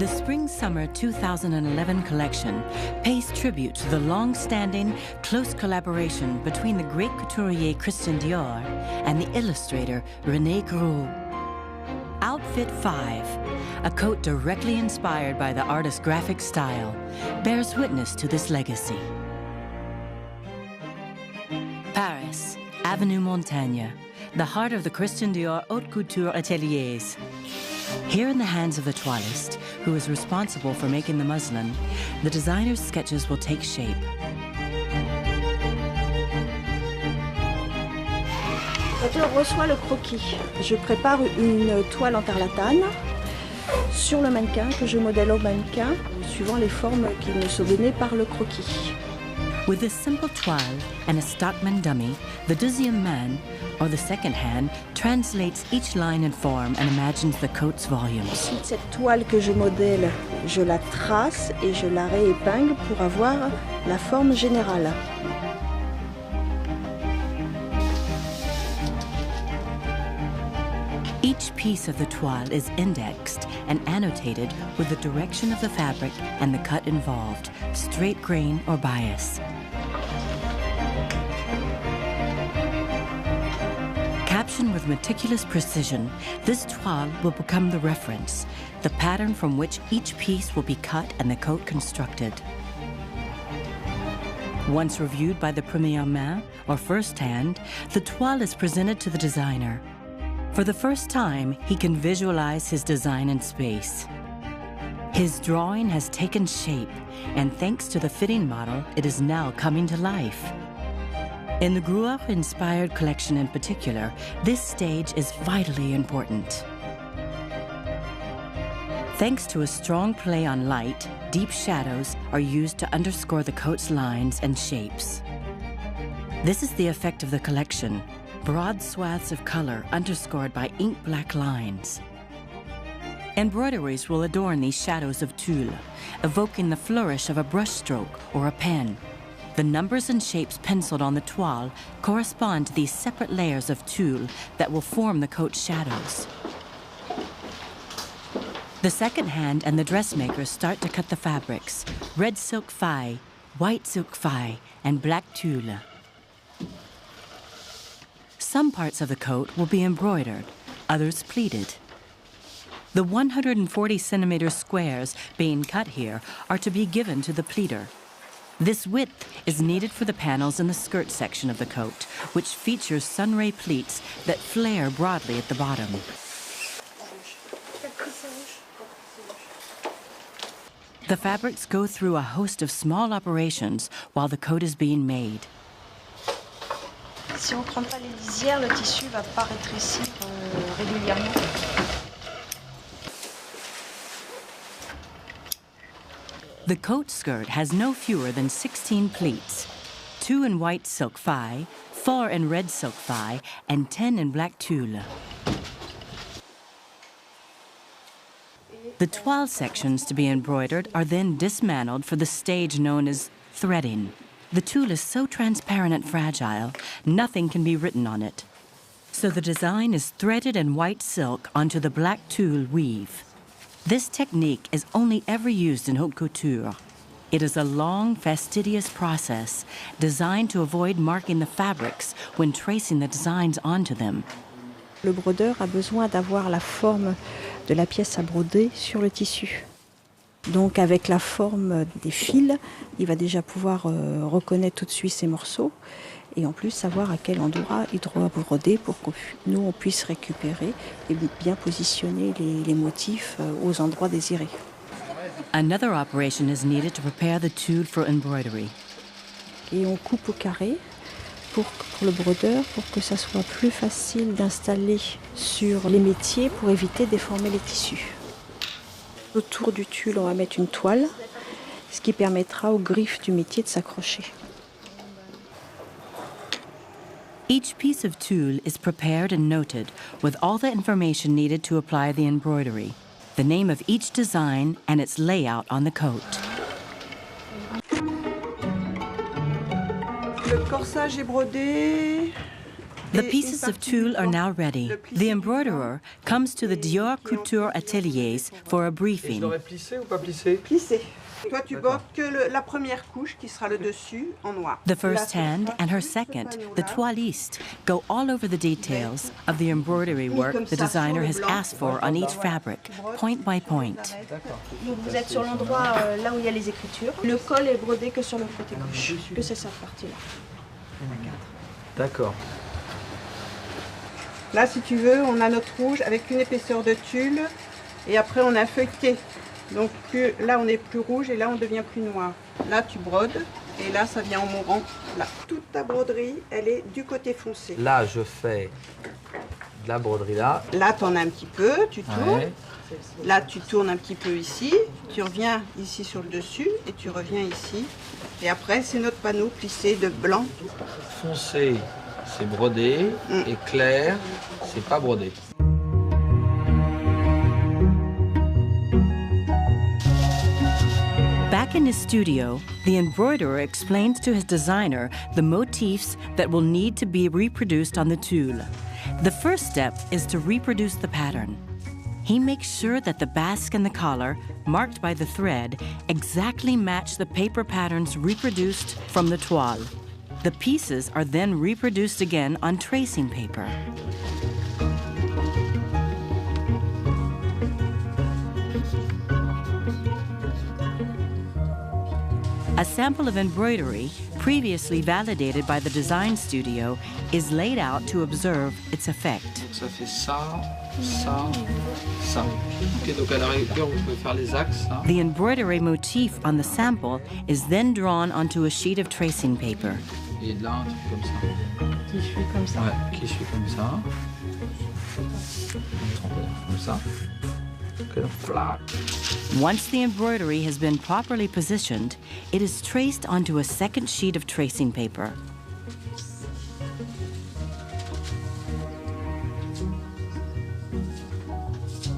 The Spring-Summer 2011 collection pays tribute to the long-standing, close collaboration between the great couturier Christian Dior and the illustrator René Gros. Outfit 5, a coat directly inspired by the artist's graphic style, bears witness to this legacy. Paris, Avenue Montaigne, the heart of the Christian Dior haute couture ateliers. Here in the hands of the toilist, who is responsible for making the muslin, the designer's sketches will take shape. Quand on reçoit le croquis, je prépare une toile en tarlatane sur le mannequin que je modèle au mannequin, suivant les formes qui me sont données par le croquis. With this simple toile and a Stockman dummy, the deuxième man, or the second hand, translates each line and form and imagines the coat's volumes. Ensuite, cette toile que je modèle, je la trace et je la réépingle pour avoir la forme générale. Each piece of the toile is indexed and annotated with the direction of the fabric and the cut involved, straight grain or bias. Captioned with meticulous precision, this toile will become the reference, the pattern from which each piece will be cut and the coat constructed. Once reviewed by the première main, or first hand, the toile is presented to the designer. For the first time, he can visualize his design in space. His drawing has taken shape, and thanks to the fitting model, it is now coming to life. In the Gros-inspired collection in particular, this stage is vitally important. Thanks to a strong play on light, deep shadows are used to underscore the coat's lines and shapes. This is the effect of the collection, broad swaths of color underscored by ink-black lines. Embroideries will adorn these shadows of tulle, evoking the flourish of a brushstroke or a pen. The numbers and shapes penciled on the toile correspond to these separate layers of tulle that will form the coat's shadows. The second hand and the dressmakers start to cut the fabrics: red silk faille, white silk faille, and black tulle. Some parts of the coat will be embroidered, others pleated. The 140 centimeter squares being cut here are to be given to the pleater. This width is needed for the panels in the skirt section of the coat, which features sunray pleats that flare broadly at the bottom. The fabrics go through a host of small operations while the coat is being made. Si on ne prend pas les lisières, le tissu va pas rétrécir régulièrement. The coat skirt has no fewer than 16 pleats, 2 in white silk faille, 4 in red silk faille, and 10 in black tulle. The toile sections to be embroidered are then dismantled for the stage known as threading. The tulle is so transparent and fragile, nothing can be written on it. So the design is threaded in white silk onto the black tulle weave. This technique is only ever used in haute couture. It is a long, fastidious process designed to avoid marking the fabrics when tracing the designs onto them. Le brodeur a besoin d'avoir la forme de la pièce à broder sur le tissu. Donc avec la forme des fils, il va déjà pouvoir reconnaître tout de suite ses morceaux et en plus savoir à quel endroit il doit broder pour que nous on puisse récupérer et bien positionner les motifs aux endroits désirés. Another operation is needed to prepare the tulle for embroidery. Et on coupe au carré pour le brodeur pour que ça soit plus facile d'installer sur les métiers pour éviter de déformer les tissus. Autour du tulle, on va mettre une toile, ce qui permettra aux griffes du métier de s'accrocher. Each piece of tulle is prepared and noted with all the information needed to apply the embroidery, the name of each design and its layout on the coat. Le corsage est brodé. The pieces of tulle are now ready. The embroiderer comes to the Dior couture ateliers for a briefing. Je l'aurais plissé ou pas plissé? Plissé. Toi, tu bordes que la première couche qui sera le dessus en noir. The first hand and her second, the toiliste, go all over the details of the embroidery work the designer has asked for on each fabric, point by point. Donc vous êtes sur l'endroit là où il y a les écritures. Le col est brodé que sur le côté gauche, que c'est cette partie-là. D'accord. Là, si tu veux, on a notre rouge avec une épaisseur de tulle et après on a feuilleté. Donc là, on est plus rouge et là, on devient plus noir. Là, tu brodes et là, ça vient en mourant. Là, toute ta broderie, elle est du côté foncé. Là, je fais de la broderie là. Là, tu en as un petit peu, tu tournes. Ouais. Là, tu tournes un petit peu ici. Tu reviens ici sur le dessus et tu reviens ici. Et après, c'est notre panneau plissé de blanc. Foncé, c'est brodé. Et clair, c'est pas brodé. Back in his studio, the embroiderer explains to his designer the motifs that will need to be reproduced on the tulle. The first step is to reproduce the pattern. He makes sure that the basque and the collar, marked by the thread, exactly match the paper patterns reproduced from the toile. The pieces are then reproduced again on tracing paper. A sample of embroidery, previously validated by the design studio, is laid out to observe its effect. Donc ça fait ça, ça, ça. Ok, donc à la rigueur, vous pouvez faire les axes. Hein. The embroidery motif on the sample is then drawn onto a sheet of tracing paper. Et là, un truc comme ça. Qui suit comme ça. Ouais, qui suit comme ça. Comme ça. Ok, donc voilà. Once the embroidery has been properly positioned, it is traced onto a second sheet of tracing paper.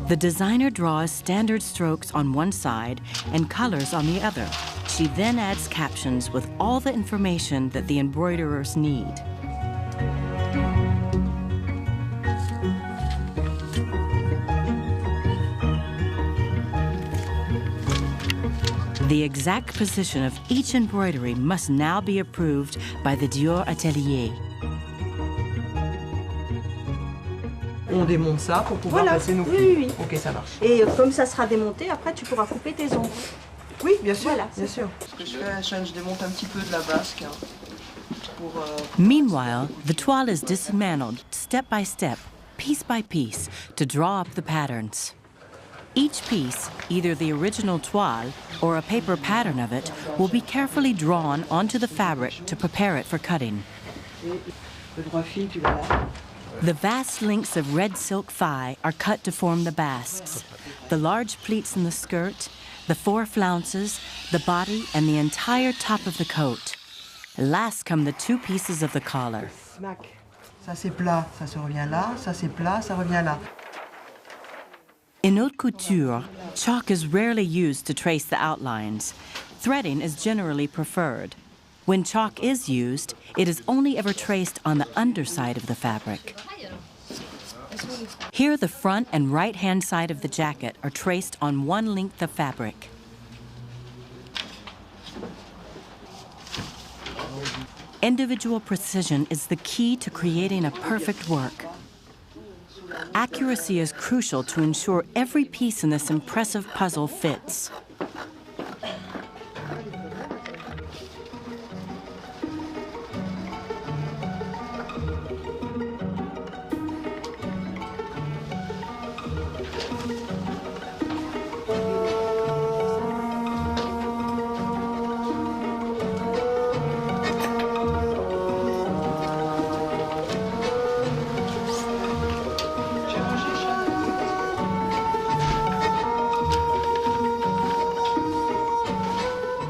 The designer draws standard strokes on one side and colors on the other. She then adds captions with all the information that the embroiderers need. The exact position of each embroidery must now be approved by the Dior atelier. On démonte ça pour pouvoir passer nos fils. Oui. Ok, ça marche. Et comme ça sera démonté, après tu pourras couper tes ongles. Oui, bien sûr, Voilà, bien sûr. Ce que je fais, je démonte un petit peu de la basque. Hein, pour, Meanwhile, the toile is dismantled step by step, piece by piece, to draw up the patterns. Each piece, either the original toile or a paper pattern of it, will be carefully drawn onto the fabric to prepare it for cutting. le droit fil, tu vas là. The vast lengths of red silk thigh are cut to form the basques. The large pleats in the skirt, the 4 flounces, the body, and the entire top of the coat. Last come the 2 pieces of the collar. Smack. Ça c'est plat, ça se revient là. Ça c'est plat, ça revient là. In haute couture, chalk is rarely used to trace the outlines. Threading is generally preferred. When chalk is used, it is only ever traced on the underside of the fabric. Here, the front and right-hand side of the jacket are traced on one length of fabric. Individual precision is the key to creating a perfect work. Accuracy is crucial to ensure every piece in this impressive puzzle fits.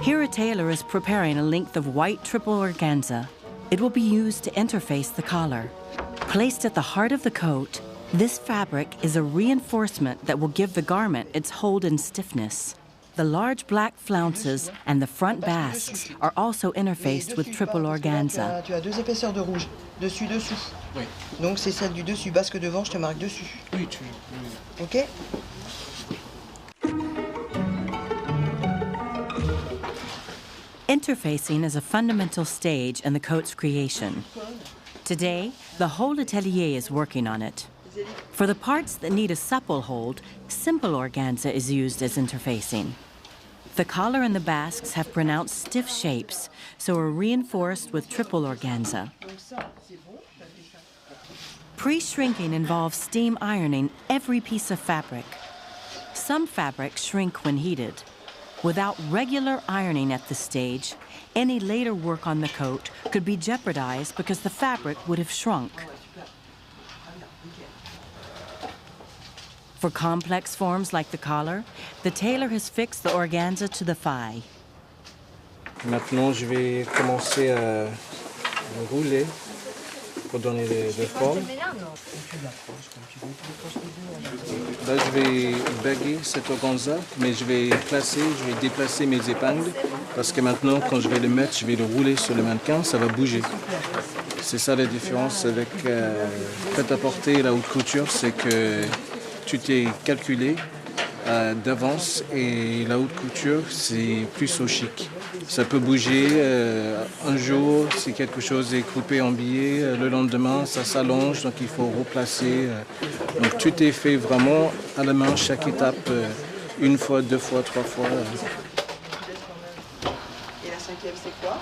Here a tailor is preparing a length of white triple organza. It will be used to interface the collar. Placed at the heart of the coat, this fabric is a reinforcement that will give the garment its hold and stiffness. The large black flounces and the front basques are also interfaced with triple organza. Tu as deux épaisseurs de rouge, dessus. Oui. Donc c'est celle du dessus, basque devant, je te marque dessus. Oui, Ok? Interfacing is a fundamental stage in the coat's creation. Today, the whole atelier is working on it. For the parts that need a supple hold, simple organza is used as interfacing. The collar and the basques have pronounced stiff shapes, so are reinforced with triple organza. Pre-shrinking involves steam ironing every piece of fabric. Some fabrics shrink when heated. Without regular ironing at this stage, any later work on the coat could be jeopardized because the fabric would have shrunk. For complex forms like the collar, the tailor has fixed the organza to the thigh. Maintenant, je vais commencer à le rouler pour donner de forme. Là, je vais baguer cet organza, mais je vais déplacer mes épingles parce que maintenant, quand je vais le mettre, je vais le rouler sur le mannequin, ça va bouger. C'est ça la différence avec prêt-à-porter et la haute couture, c'est que tu t'es calculé d'avance et la haute couture, c'est plus au chic. Ça peut bouger un jour, si quelque chose est coupé en billets, le lendemain, ça s'allonge, donc il faut replacer. Donc tout est fait vraiment à la main, chaque étape, une fois, deux fois, trois fois. Et la cinquième, c'est quoi?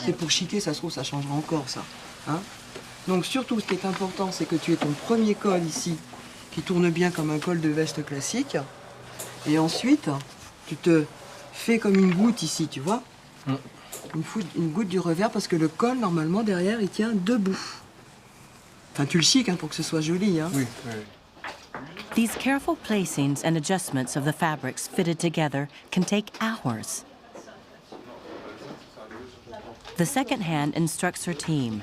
C'est pour chiquer, ça se trouve, ça changera encore, ça. Hein? Donc surtout, ce qui est important, c'est que tu aies ton premier col ici, qui tourne bien comme un col de veste classique. Et ensuite, tu te fais comme une goutte ici, tu vois? Une goutte du revers, parce que le col, normalement, derrière, il tient debout. Enfin, tu le chiques pour que ce soit joli. Hein. Oui. These careful placings and adjustments of the fabrics fitted together can take hours. The second hand instructs her team.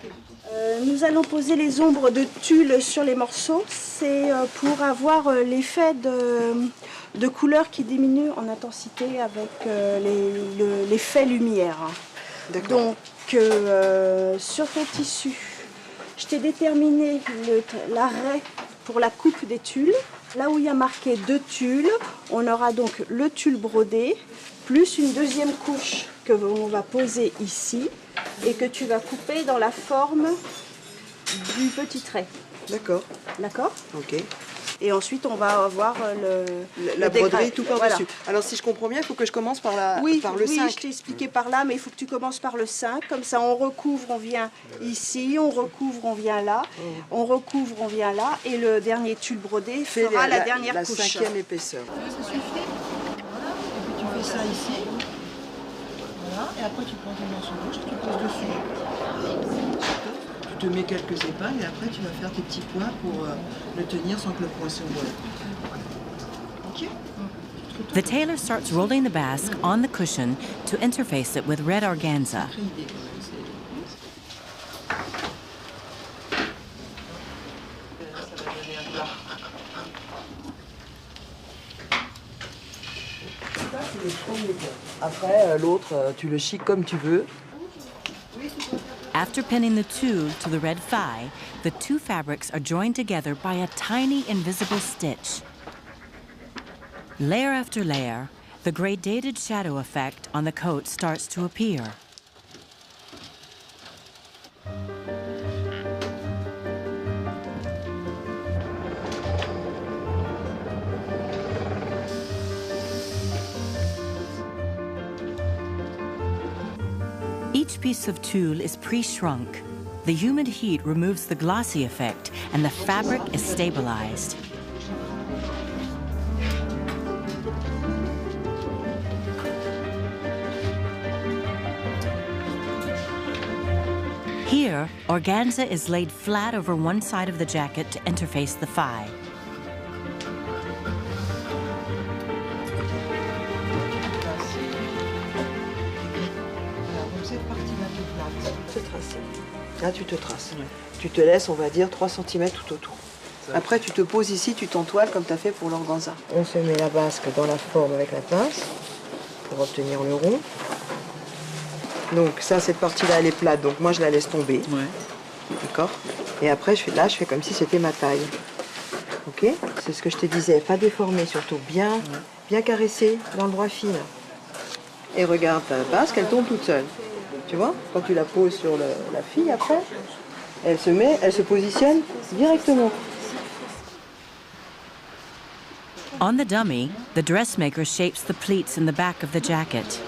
Nous allons poser les ombres de tulle sur les morceaux. C'est pour avoir l'effet de couleur qui diminue en intensité avec l'effet lumière. Donc, sur ton tissu, je t'ai déterminé l'arrêt pour la coupe des tulles. Là où il y a marqué 2 tulles, on aura donc le tulle brodé, plus une deuxième couche que l'on va poser ici et que tu vas couper dans la forme du petit trait. D'accord. D'accord? Ok. Et ensuite, on va avoir la dégradé. broderie tout par-dessus. Voilà. Alors, si je comprends bien, il faut que je commence par, Oui, par le 5. je t'ai expliqué par là, mais il faut que tu commences par le 5. Comme ça, on recouvre, on vient ici, on recouvre, on vient là, on recouvre, on vient là. Et le dernier tulle brodé fera la dernière couche. La 5e épaisseur. Ça suffit. Voilà. Et puis tu fais ça ici. Voilà. Et après, tu prends ton morceau gauche, tu poses dessus. Tu te mets quelques épingles et après, tu vas faire tes petits points pour le tenir sans que le point se voile. Ok? The tailor starts rolling the basque on the cushion to interface it with red organza. Après, l'autre, tu le chiques comme tu veux. After pinning the tulle to the red thigh, the two fabrics are joined together by a tiny invisible stitch. Layer after layer, the gradated shadow effect on the coat starts to appear. Each piece of tulle is pre-shrunk. The humid heat removes the glossy effect and the fabric is stabilized. Here, organza is laid flat over one side of the jacket to interface the thigh. Là, tu te traces. Tu te laisses, on va dire, 3 cm tout autour. Après, tu te poses ici, tu t'entoiles comme tu as fait pour l'organza. On se met la basque dans la forme avec la pince. pour obtenir le rond. Donc ça, cette partie-là, elle est plate, donc moi je la laisse tomber. Ouais. D'accord. Et après, je fais comme si c'était ma taille. Ok. C'est ce que je te disais, pas déformé, surtout bien caressé dans le droit fil. Et regarde ta basque, elle tombe toute seule. Tu vois, quand tu la poses sur la fille après, elle se positionne directement. On the dummy, the dressmaker shapes the pleats in the back of the jacket.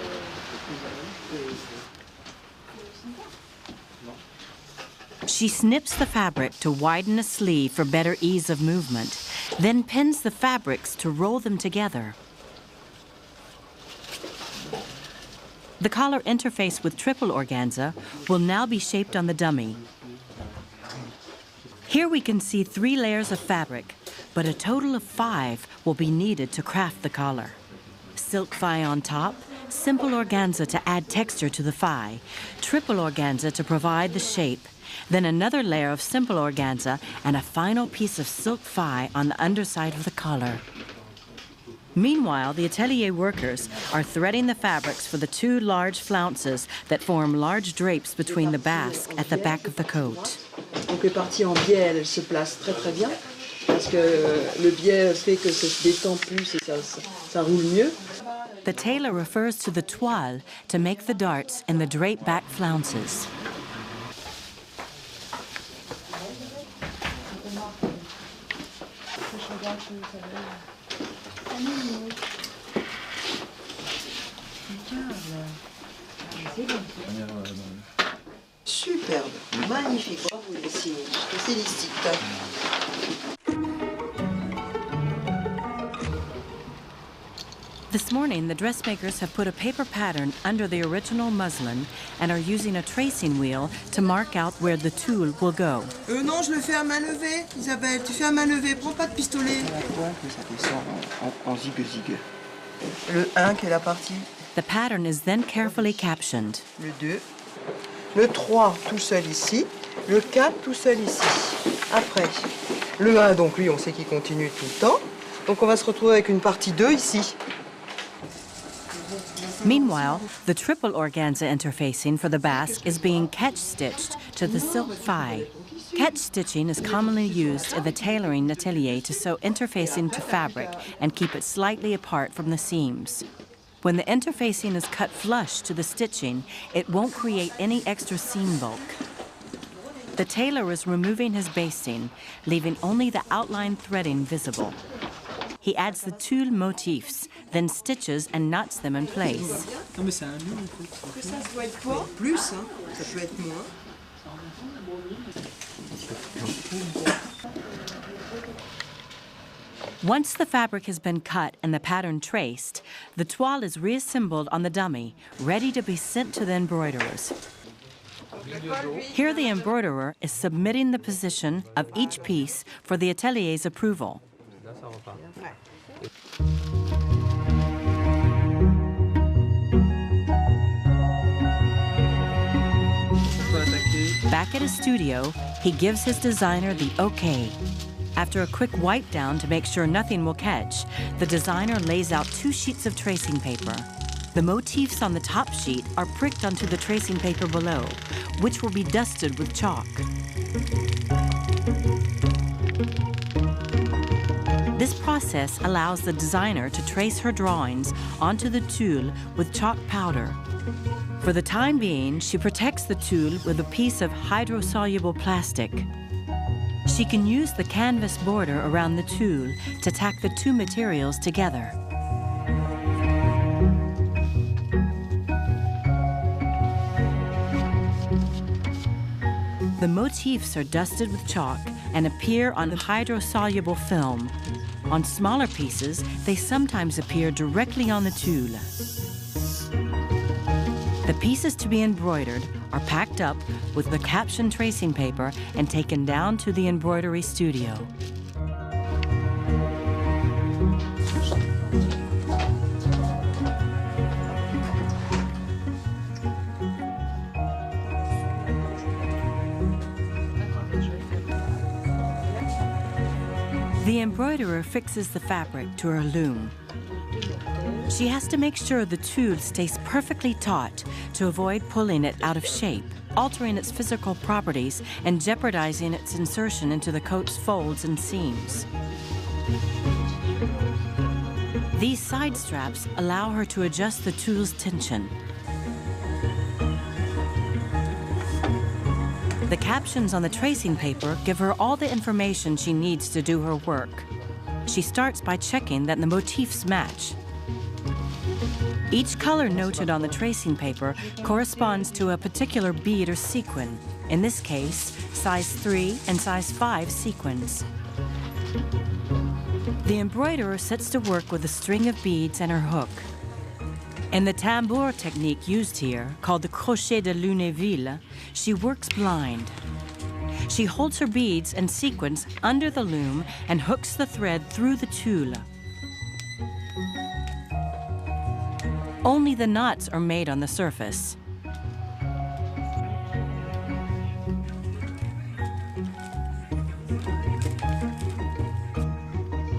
She snips the fabric to widen a sleeve for better ease of movement, then pins the fabrics to roll them together. The collar interface with triple organza will now be shaped on the dummy. Here we can see 3 layers of fabric, but a total of 5 will be needed to craft the collar. Silk fye on top, simple organza to add texture to the fye, triple organza to provide the shape, then another layer of simple organza and a final piece of silk fye on the underside of the collar. Meanwhile, the atelier workers are threading the fabrics for the 2 large flounces that form large drapes between the basque at the back of the coat. Donc les parties en biais, elles se placent très très bien parce que le biais fait que ça se détend plus et ça roule mieux. The tailor refers to the toile to make the darts in the drape back flounces. Superbe, magnifique, bravo Lucie, je te félicite. This morning, the dressmakers have put a paper pattern under the original muslin and are using a tracing wheel to mark out where the tulle will go. Non, je le fais à main levée, Isabelle, tu fais à main levée, prends pas de pistolet. On voit que ça descend en zigue-zigue. Le 1 qui est la partie. The pattern is then carefully captioned. Le 2. Le 3 tout seul ici. Le 4 tout seul ici. Après, le 1, donc lui, on sait qu'il continue tout le temps. Donc on va se retrouver avec une partie 2 ici. Meanwhile, the triple organza interfacing for the basque is being catch-stitched to the silk fye. Catch-stitching is commonly used in the tailoring atelier to sew interfacing to fabric and keep it slightly apart from the seams. When the interfacing is cut flush to the stitching, it won't create any extra seam bulk. The tailor is removing his basting, leaving only the outline threading visible. He adds the tulle motifs, then stitches and knots them in place. Non mais c'est un nœud en fait. Ça doit être quoi? Plus, hein? Ça peut être moins. Once the fabric has been cut and the pattern traced, the toile is reassembled on the dummy, ready to be sent to the embroiderers. Here the embroiderer is submitting the position of each piece for the atelier's approval. Back at his studio, he gives his designer the okay. After a quick wipe down to make sure nothing will catch, the designer lays out 2 sheets of tracing paper. The motifs on the top sheet are pricked onto the tracing paper below, which will be dusted with chalk. This process allows the designer to trace her drawings onto the tulle with chalk powder. For the time being, she protects the tulle with a piece of hydrosoluble plastic. She can use the canvas border around the tulle to tack the 2 materials together. The motifs are dusted with chalk and appear on hydrosoluble film. On smaller pieces, they sometimes appear directly on the tulle. The pieces to be embroidered are packed up with the caption tracing paper and taken down to the embroidery studio. The embroiderer fixes the fabric to her loom. She has to make sure the tulle stays perfectly taut to avoid pulling it out of shape, altering its physical properties, and jeopardizing its insertion into the coat's folds and seams. These side straps allow her to adjust the tulle's tension. The captions on the tracing paper give her all the information she needs to do her work. She starts by checking that the motifs match. Each color noted on the tracing paper corresponds to a particular bead or sequin, in this case, size 3 and size 5 sequins. The embroiderer sets to work with a string of beads and her hook. In the tambour technique used here, called the crochet de Lunéville, she works blind. She holds her beads and sequins under the loom and hooks the thread through the tulle. Only the knots are made on the surface.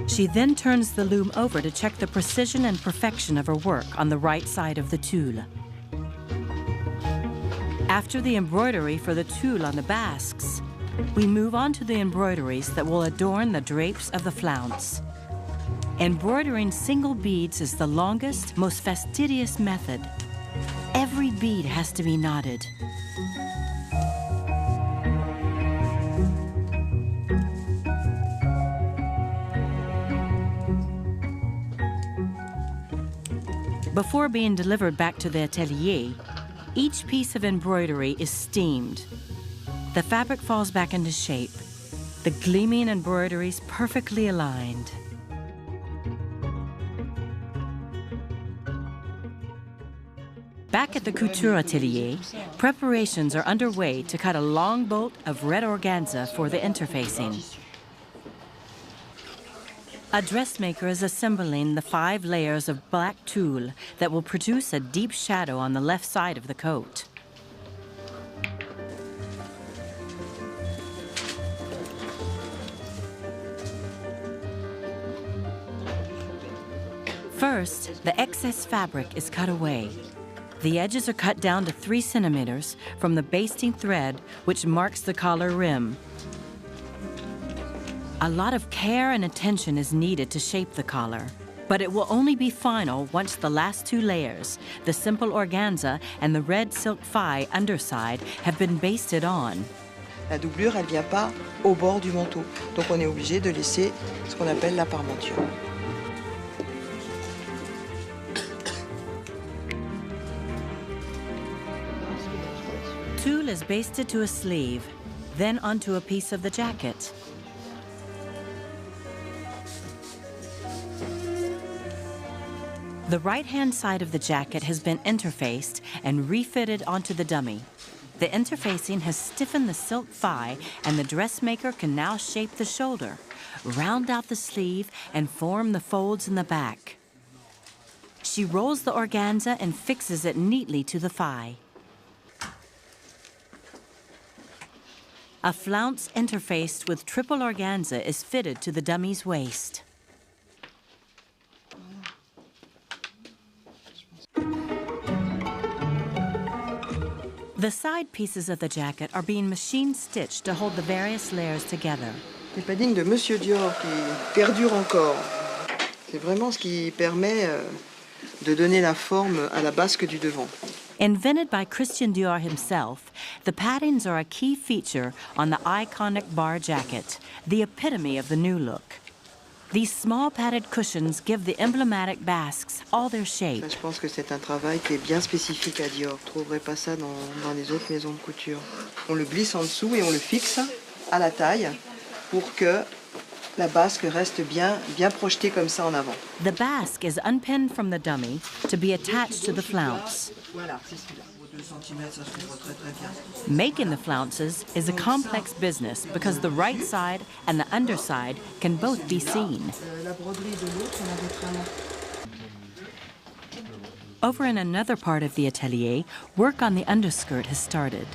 She then turns the loom over to check the precision and perfection of her work on the right side of the tulle. After the embroidery for the tulle on the basques, we move on to the embroideries that will adorn the drapes of the flounce. Embroidering single beads is the longest, most fastidious method. Every bead has to be knotted. Before being delivered back to the atelier, each piece of embroidery is steamed. The fabric falls back into shape, the gleaming embroideries perfectly aligned. Back at the couture atelier, preparations are underway to cut a long bolt of red organza for the interfacing. A dressmaker is assembling the 5 layers of black tulle that will produce a deep shadow on the left side of the coat. First, the excess fabric is cut away. The edges are cut down to 3 centimeters from the basting thread, which marks the collar rim. A lot of care and attention is needed to shape the collar, but it will only be final once the last 2 layers, the simple organza and the red silk faille underside, have been basted on. La doublure, elle vient pas au bord du manteau, donc on est obligé de laisser ce qu'on appelle la parmenture. Tulle is basted to a sleeve, then onto a piece of the jacket. The right-hand side of the jacket has been interfaced and refitted onto the dummy. The interfacing has stiffened the silk faille, and the dressmaker can now shape the shoulder, round out the sleeve, and form the folds in the back. She rolls the organza and fixes it neatly to the faille. A flounce interfaced with triple organza is fitted to the dummy's waist. The side pieces of the jacket are being machine stitched to hold the various layers together. Les paddings de Monsieur Dior qui perdurent encore. C'est vraiment ce qui permet de donner la forme à la basque du devant. Invented by Christian Dior himself, the paddings are a key feature on the iconic bar jacket, the epitome of the new look. These small padded cushions give the emblematic basques all their shape. Je pense que c'est un travail qui est bien spécifique à Dior. On ne trouverait pas ça dans les autres maisons de couture. On le glisse en dessous et on le fixe à la taille pour que la basque reste bien projetée comme ça en avant. The basque is unpinned from the dummy to be attached to the flounce. Voilà, c'est celui-là. 2 cm, ça se fait très très bien. Making the flounces is a complex business because the right side and the underside can both be seen. La broderie de l'autre, on avait vraiment. Over in another part of the atelier, work on the underskirt has started.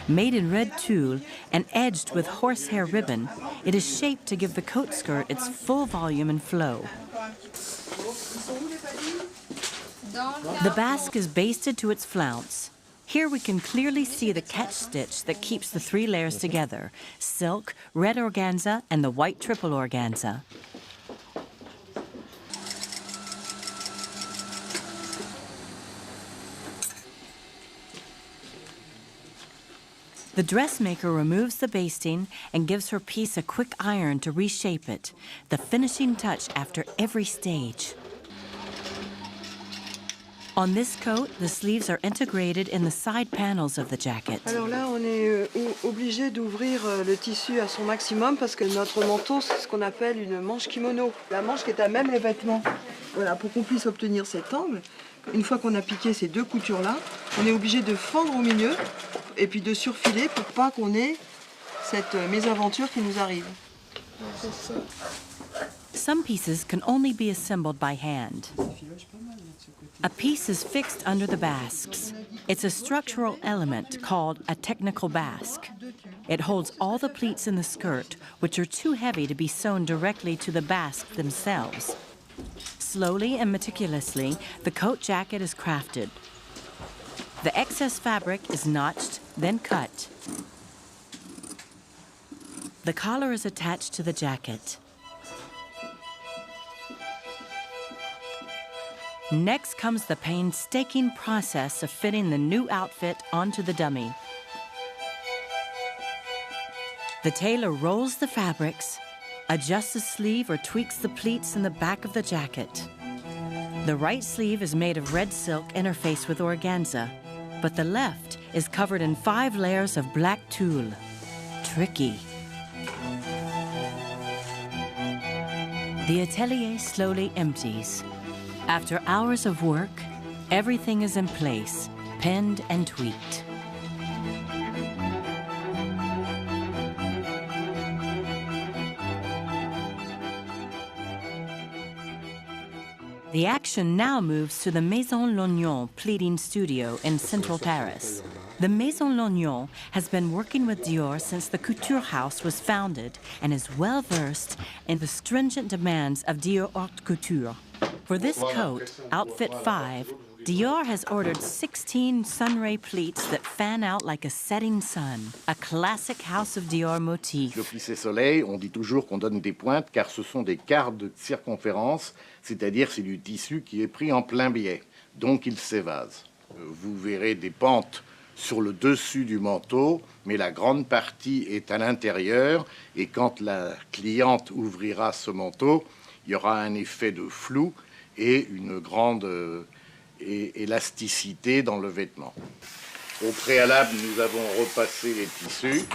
Made in red tulle and edged with horsehair ribbon, it is shaped to give the coat skirt its full volume and flow. The basque is basted to its flounce. Here we can clearly see the catch stitch that keeps the 3 layers together: silk, red organza, and the white triple organza. The dressmaker removes the basting and gives her piece a quick iron to reshape it, the finishing touch after every stage. On this coat, the sleeves are integrated in the side panels of the jacket. Alors là, on est obligé d'ouvrir le tissu à son maximum parce que notre manteau, c'est ce qu'on appelle une manche kimono. La manche qui est à même les vêtements. Voilà, pour qu'on puisse obtenir cet angle, une fois qu'on a piqué ces 2 coutures-là, on est obligé de fendre au milieu et puis de surfiler pour pas qu'on ait cette mésaventure qui nous arrive. Some pieces can only be assembled by hand. A piece is fixed under the basques. It's a structural element called a technical basque. It holds all the pleats in the skirt, which are too heavy to be sewn directly to the basques themselves. Slowly and meticulously, the coat jacket is crafted. The excess fabric is notched, then cut. The collar is attached to the jacket. Next comes the painstaking process of fitting the new outfit onto the dummy. The tailor rolls the fabrics, adjusts the sleeve or tweaks the pleats in the back of the jacket. The right sleeve is made of red silk interfaced with organza, but the left is covered in 5 layers of black tulle. Tricky. The atelier slowly empties. After hours of work, everything is in place, pinned and tweaked. The action now moves to the Maison Lognon pleating studio in central Paris. The Maison Lognon has been working with Dior since the couture house was founded and is well versed in the stringent demands of Dior haute couture. For this coat, outfit 5, Dior has ordered 16 sunray pleats that fan out like a setting sun, a classic House of Dior motif. Le plissé soleil, on dit toujours qu'on donne des pointes car ce sont des quarts de circonférence, c'est-à-dire c'est du tissu qui est pris en plein biais, donc il s'évase. Vous verrez des pentes sur le dessus du manteau, mais la grande partie est à l'intérieur et quand la cliente ouvrira ce manteau, il y aura un effet de flou et une grande élasticité dans le vêtement. Au préalable, nous avons repassé les tissus.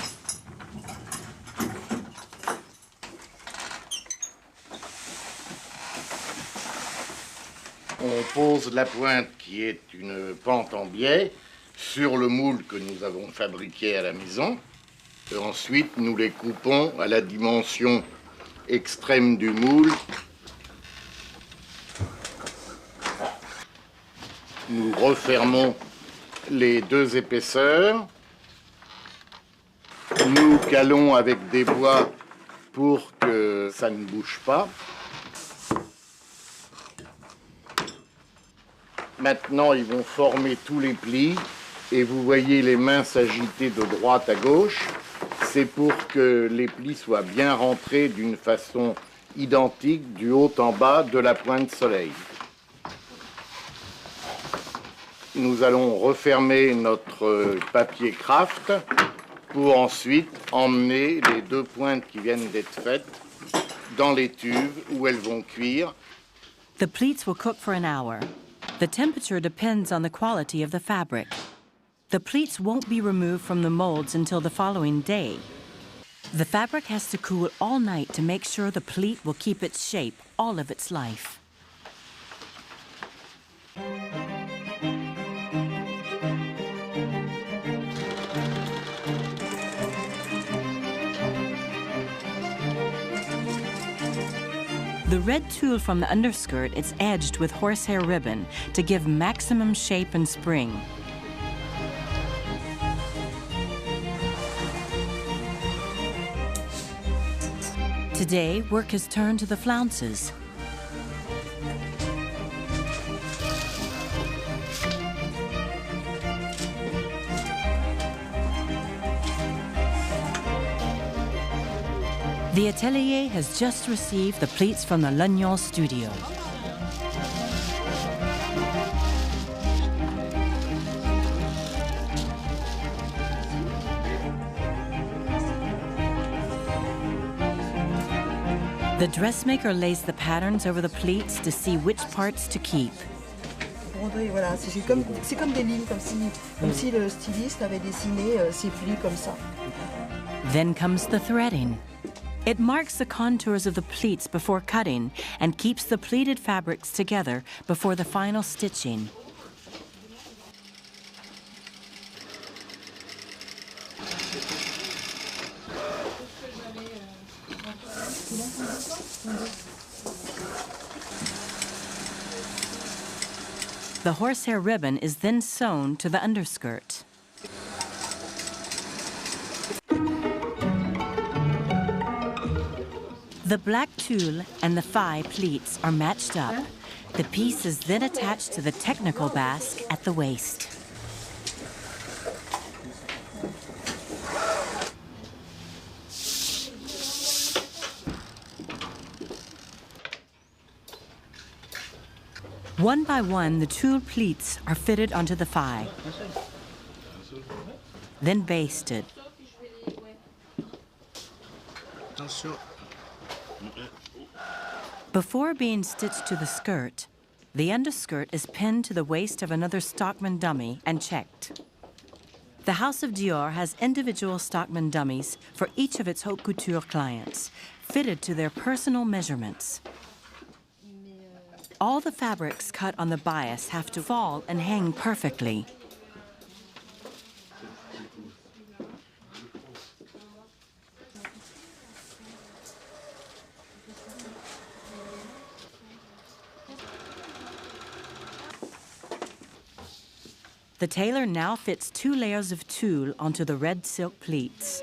On pose la pointe qui est une pente en biais sur le moule que nous avons fabriqué à la maison. Et ensuite, nous les coupons à la dimension extrême du moule. Nous refermons les 2 épaisseurs. Nous calons avec des bois pour que ça ne bouge pas. Maintenant, ils vont former tous les plis et vous voyez les mains s'agiter de droite à gauche. C'est pour que les plis soient bien rentrés d'une façon identique du haut en bas de la pointe soleil. Nous allons refermer notre papier craft pour ensuite emmener les 2 pointes qui viennent d'être faites dans les tubes où elles vont cuire. The pleats will cook for an hour. The temperature depends on the quality of the fabric. The pleats won't be removed from the molds until the following day. The fabric has to cool all night to make sure the pleat will keep its shape all of its life. The red tulle from the underskirt is edged with horsehair ribbon to give maximum shape and spring. Today, work has turned to the flounces. The atelier has just received the pleats from the Lognon studio. The dressmaker lays the patterns over the pleats to see which parts to keep. Broderie, voilà, c'est comme des lignes, comme si le styliste avait dessiné ses plis comme ça. Then comes the threading. It marks the contours of the pleats before cutting and keeps the pleated fabrics together before the final stitching. The horsehair ribbon is then sewn to the underskirt. The black tulle and the fille pleats are matched up. The piece is then attached to the technical basque at the waist. One by one, the tulle pleats are fitted onto the fille, then basted. Before being stitched to the skirt, the underskirt is pinned to the waist of another Stockman dummy and checked. The House of Dior has individual Stockman dummies for each of its haute couture clients, fitted to their personal measurements. All the fabrics cut on the bias have to fall and hang perfectly. The tailor now fits 2 layers of tulle onto the red silk pleats.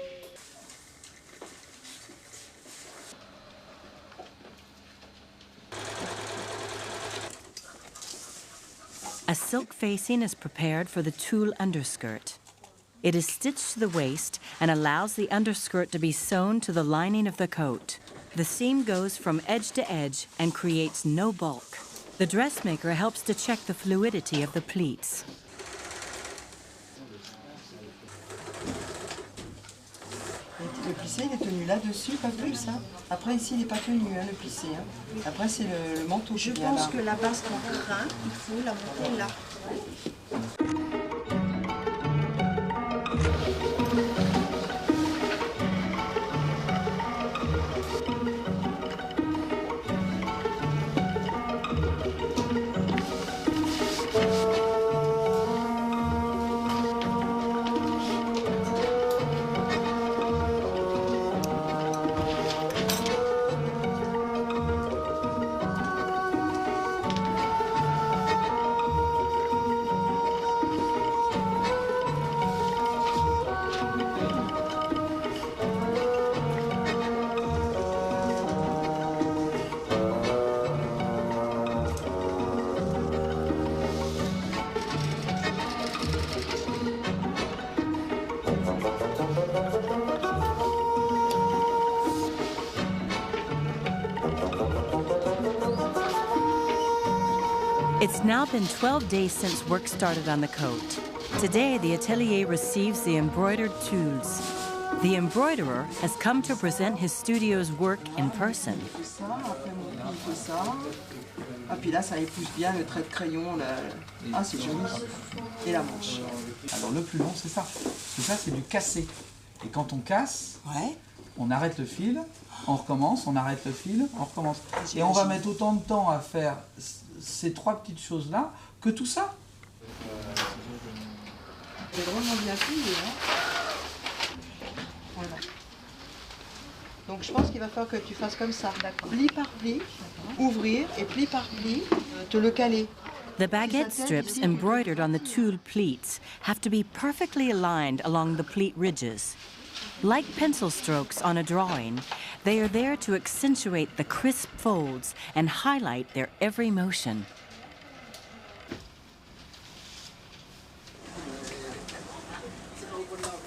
A silk facing is prepared for the tulle underskirt. It is stitched to the waist and allows the underskirt to be sewn to the lining of the coat. The seam goes from edge to edge and creates no bulk. The dressmaker helps to check the fluidity of the pleats. Le plissé, il est tenu là-dessus, pas plus. Hein. Après, ici, il n'est pas tenu, hein, le plissé. Hein. Après, c'est le manteau qui vient là. Je pense que la basque en crin, il faut la monter là. It's now been 12 days since work started on the coat. Today, the atelier receives the embroidered tulles. The embroiderer has come to present his studio's work in person. Ah, puis là, ça épouse bien le trait de crayon. Ah, c'est joli. Et la manche. Alors, le plus long, c'est ça. Parce que ça, c'est du cassé. Et quand on casse, Ouais. on arrête le fil, on recommence, on arrête le fil, on recommence. Et on va mettre autant de temps à faire ces 3 petites choses-là que tout ça. C'est vraiment bien plié, hein. Voilà. Donc je pense qu'il va falloir que tu fasses comme ça. Pli par pli, ouvrir et pli par pli, te le caler. The baguette strips embroidered on the tulle pleats have to be perfectly aligned along the pleat ridges. Like pencil strokes on a drawing, they are there to accentuate the crisp folds and highlight their every motion.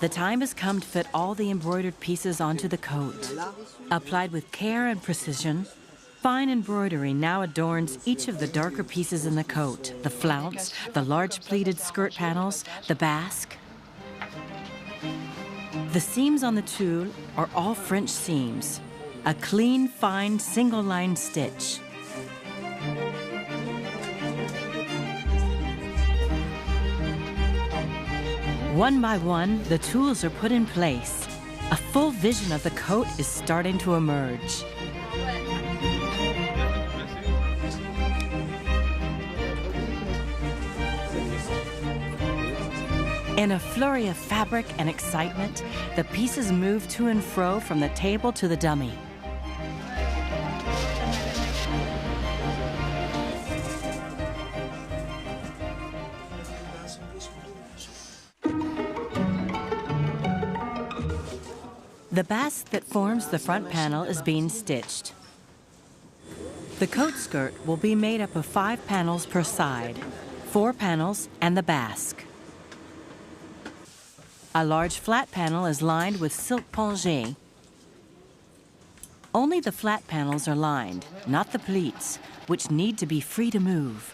The time has come to fit all the embroidered pieces onto the coat. Applied with care and precision, fine embroidery now adorns each of the darker pieces in the coat, the flounce, the large pleated skirt panels, the basque. The seams on the tulle are all French seams, a clean, fine, single-line stitch. One by one, the tools are put in place. A full vision of the coat is starting to emerge. In a flurry of fabric and excitement, the pieces move to and fro from the table to the dummy. The basque that forms the front panel is being stitched. The coat skirt will be made up of 5 panels per side, 4 panels and the basque. A large flat panel is lined with silk pongé. Only the flat panels are lined, not the pleats, which need to be free to move.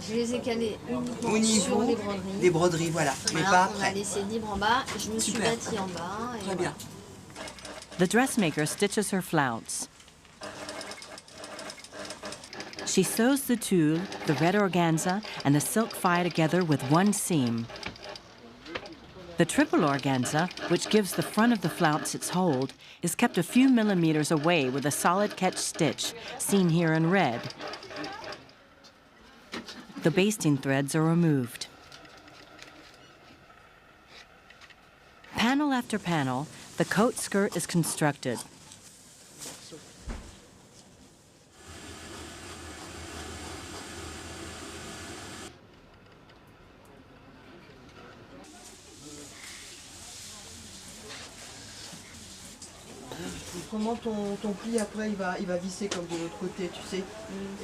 Je les ai calés uniquement Au niveau sur les broderies. des broderies, voilà, mais Voilà, pas on a après. laissé libre en bas. Je me suis Super. bâtie en bas. Et Très bien. The dressmaker stitches her flounce. She sews the tulle, the red organza, and the silk file together with one seam. The triple organza, which gives the front of the flounce its hold, is kept a few millimeters away with a solid catch stitch, seen here in red. The basting threads are removed. Panel after panel, the coat skirt is constructed. Comment ton pli après il va visser comme de l'autre côté, tu sais.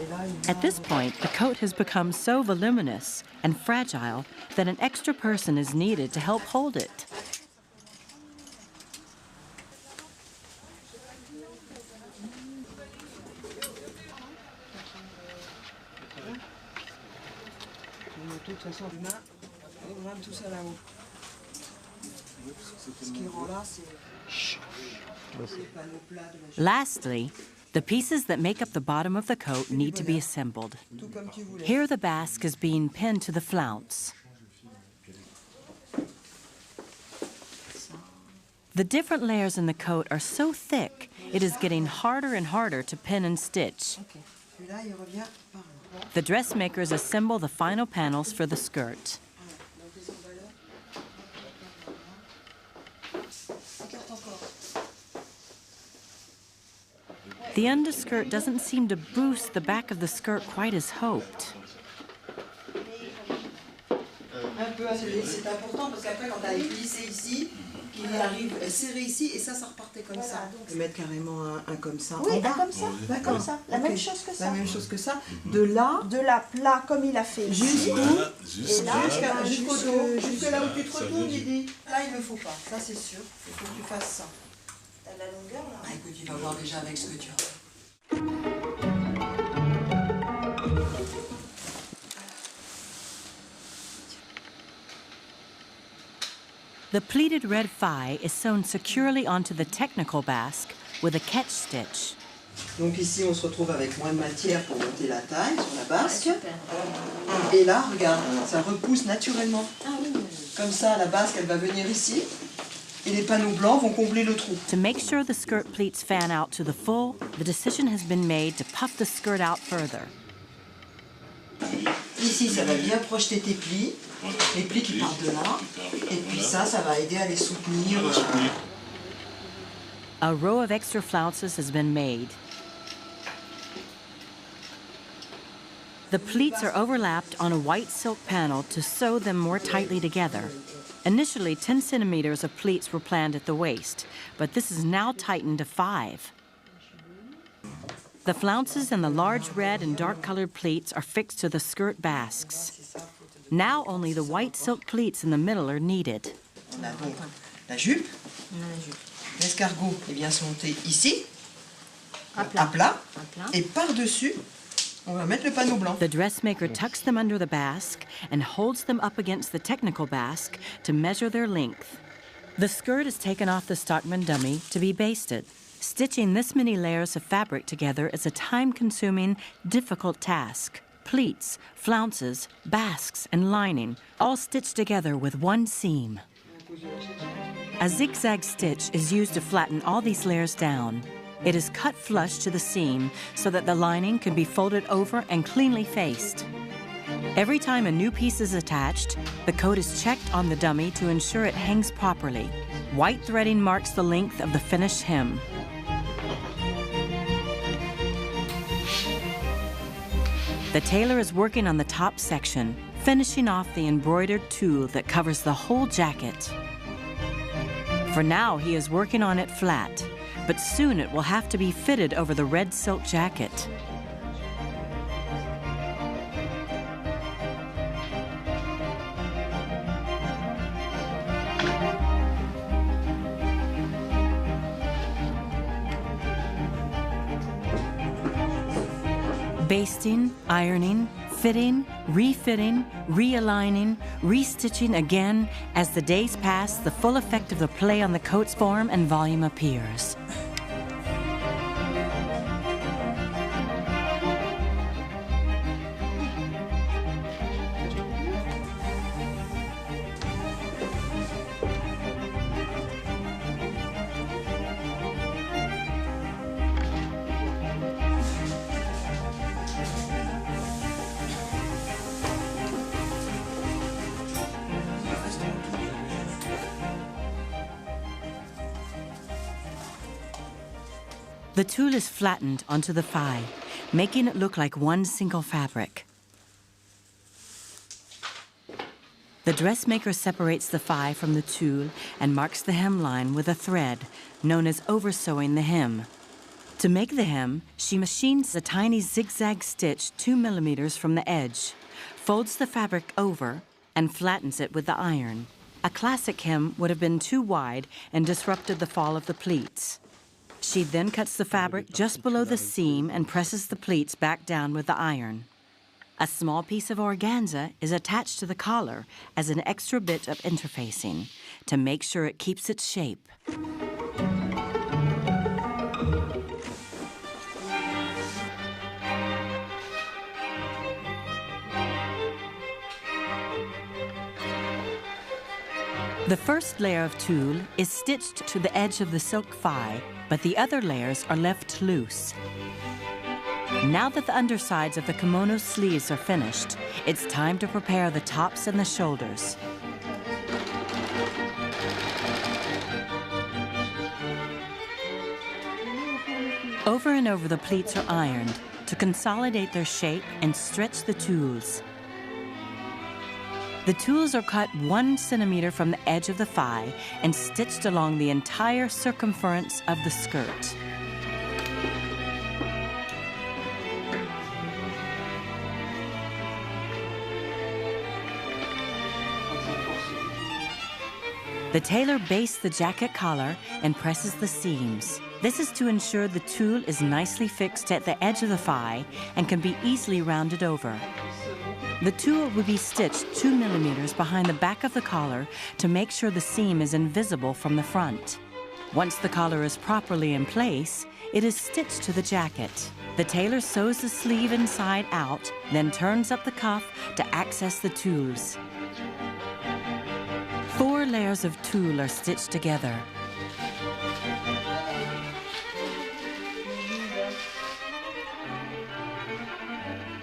Et là, il va... At this point, the coat has become so voluminous and fragile that an extra person is needed to help hold it. De toute façon, demain, on a tout ça là-haut. Ce qui rend là, c'est les panneaux plats de la Lastly, the pieces that make up the bottom of the coat need to be assembled. tout comme tu voulais. Here the basque is being pinned to the flounce. The different layers in the coat are so thick, it is getting harder and harder to pin and stitch. Ok. Celui-là, il revient par là. The dressmakers assemble the final panels for the skirt. Donc les emballeurs. Écarte encore. The underskirt doesn't seem to boost the back of the skirt quite as hoped. Un peu, c'est important parce qu'après quand tu as glissé ici, qu'il arrive serré ici et ça repartait comme ça. On peut mettre carrément un comme ça. Oui, en bas. comme ça, D'accord. comme ça. La Ok. même chose que ça. La même chose que ça. De là De la plat comme il a fait ici. Et là, jusque là où tu te retournes, Didi. Là, il ne faut pas. Ça, c'est sûr. Il faut que tu fasses ça. t'as de la longueur là. Ah, écoute, tu vas voir déjà avec ce que tu as. The pleated red file is sewn securely onto the technical basque with a catch stitch. Donc ici, on se retrouve avec moins de matière pour monter la taille sur la basque. Et là, regarde, ça repousse naturellement. Comme ça, la basque, elle va venir ici. Et les panneaux blancs vont combler le trou. To make sure the skirt pleats fan out to the full, the decision has been made to puff the skirt out further. Ici, ça va bien projeter tes plis. Les plis qui partent de là. Et puis ça va aider à les soutenir. A row of extra flounces has been made. The pleats are overlapped on a white silk panel to sew them more tightly together. Initially, 10 centimeters of pleats were planned at the waist, but this is now tightened to 5. The flounces and the large red and dark-colored pleats are fixed to the skirt basques. Now only the white silk pleats in the middle are needed. On a donc la jupe. L'escargot vient se monter ici, à plat, et par-dessus, on va mettre le panneau blanc. The dressmaker tucks them under the basque and holds them up against the technical basque to measure their length. The skirt is taken off the Stockman dummy to be basted. Stitching this many layers of fabric together is a time-consuming, difficult task. Pleats, flounces, basques, and lining, all stitched together with one seam. A zigzag stitch is used to flatten all these layers down. It is cut flush to the seam so that the lining can be folded over and cleanly faced. Every time a new piece is attached, the coat is checked on the dummy to ensure it hangs properly. White threading marks the length of the finished hem. The tailor is working on the top section, finishing off the embroidered tulle that covers the whole jacket. For now, he is working on it flat, but soon it will have to be fitted over the red silk jacket. Basting, ironing, fitting, refitting, realigning, restitching again. As the days pass, the full effect of the play on the coat's form and volume appears. The tulle is flattened onto the thigh, making it look like one single fabric. The dressmaker separates the thigh from the tulle and marks the hemline with a thread, known as oversewing the hem. To make the hem, she machines a tiny zigzag stitch 2 millimeters from the edge, folds the fabric over, and flattens it with the iron. A classic hem would have been too wide and disrupted the fall of the pleats. She then cuts the fabric just below the seam and presses the pleats back down with the iron. A small piece of organza is attached to the collar as an extra bit of interfacing to make sure it keeps its shape. The first layer of tulle is stitched to the edge of the silk thigh, but the other layers are left loose. Now that the undersides of the kimono sleeves are finished, it's time to prepare the tops and the shoulders. Over and over the pleats are ironed to consolidate their shape and stretch the tulles. The tulles are cut 1 centimeter from the edge of the thigh and stitched along the entire circumference of the skirt. The tailor bastes the jacket collar and presses the seams. This is to ensure the tulle is nicely fixed at the edge of the thigh and can be easily rounded over. The tulle will be stitched 2 millimeters behind the back of the collar to make sure the seam is invisible from the front. Once the collar is properly in place, it is stitched to the jacket. The tailor sews the sleeve inside out, then turns up the cuff to access the tulles. 4 layers of tulle are stitched together.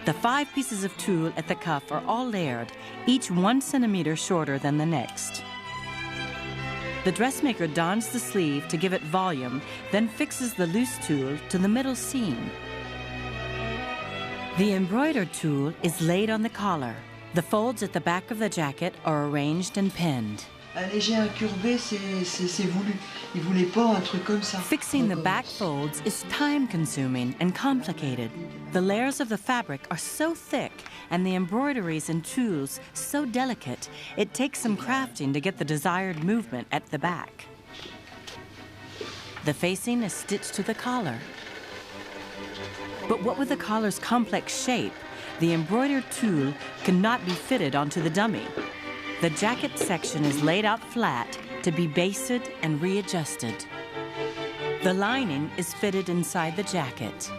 The 5 pieces of tulle at the cuff are all layered, each 1 centimeter shorter than the next. The dressmaker dons the sleeve to give it volume, then fixes the loose tulle to the middle seam. The embroidered tulle is laid on the collar. The folds at the back of the jacket are arranged and pinned. Alléger, incurver, c'est voulu. Il voulait pas un truc comme ça. Fixing the back folds is time-consuming and complicated. The layers of the fabric are so thick and the embroideries and tools so delicate, it takes some crafting to get the desired movement at the back. The facing is stitched to the collar. But what with the collar's complex shape, the embroidered tulle cannot be fitted onto the dummy. The jacket section is laid out flat to be basted and readjusted. The lining is fitted inside the jacket.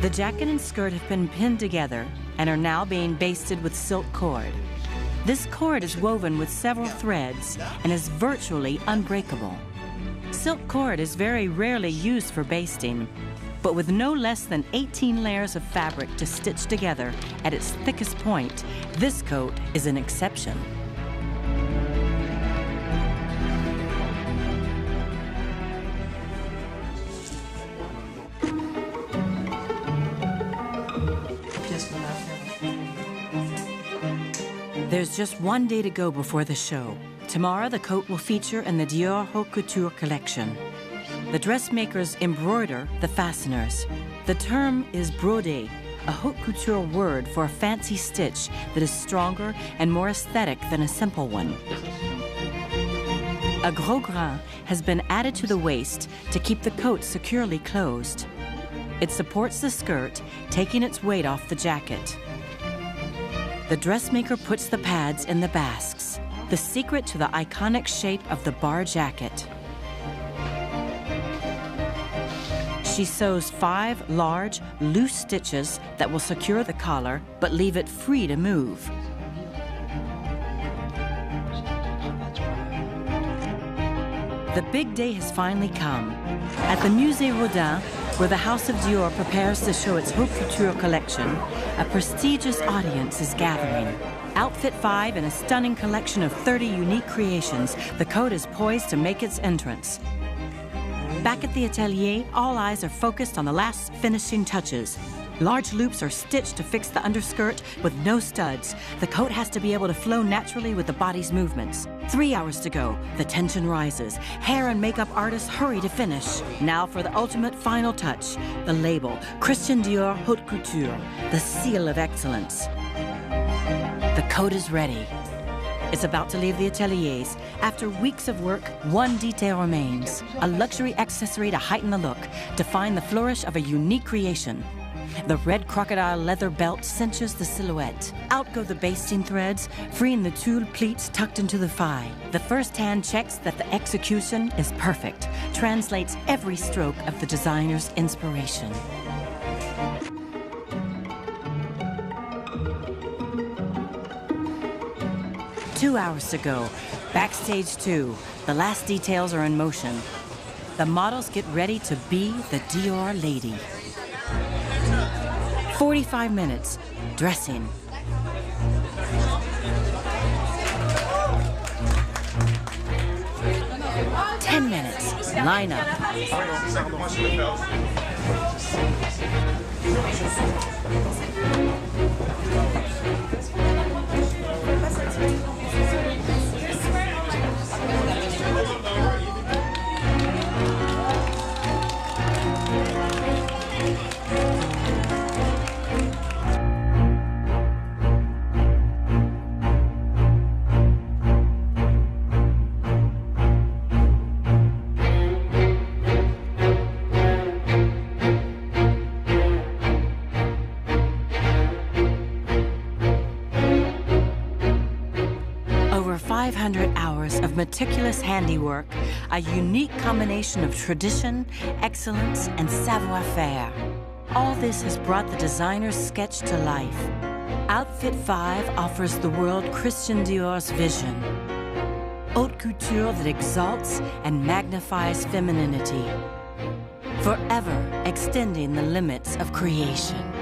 The jacket and skirt have been pinned together and are now being basted with silk cord. This cord is woven with several threads and is virtually unbreakable. Silk cord is very rarely used for basting, but with no less than 18 layers of fabric to stitch together at its thickest point, this coat is an exception. There's just one day to go before the show. Tomorrow, the coat will feature in the Dior Haute Couture collection. The dressmakers embroider the fasteners. The term is brodé, a haute couture word for a fancy stitch that is stronger and more aesthetic than a simple one. A gros grain has been added to the waist to keep the coat securely closed. It supports the skirt, taking its weight off the jacket. The dressmaker puts the pads in the basques, the secret to the iconic shape of the bar jacket. She sews 5 large, loose stitches that will secure the collar, but leave it free to move. The big day has finally come. At the Musée Rodin, where the House of Dior prepares to show its haute couture collection, a prestigious audience is gathering. Outfit 5 in a stunning collection of 30 unique creations, the coat is poised to make its entrance. Back at the atelier, all eyes are focused on the last finishing touches. Large loops are stitched to fix the underskirt with no studs. The coat has to be able to flow naturally with the body's movements. 3 hours to go. The tension rises. Hair and makeup artists hurry to finish. Now for the ultimate final touch, the label, Christian Dior Haute Couture, the seal of excellence. The coat is ready. It's about to leave the ateliers. After weeks of work, one detail remains. A luxury accessory to heighten the look, define the flourish of a unique creation. The red crocodile leather belt cinches the silhouette. Out go the basting threads, freeing the tulle pleats tucked into the thigh. The first hand checks that the execution is perfect, translates every stroke of the designer's inspiration. Two hours to go. Backstage 2. The last details are in motion. The models get ready to be the Dior lady. 45 minutes, dressing. Ten minutes, line up. Over 500 hours of meticulous handiwork, a unique combination of tradition, excellence, and savoir-faire. All this has brought the designer's sketch to life. Outfit 5 offers the world Christian Dior's vision. Haute couture that exalts and magnifies femininity, forever extending the limits of creation.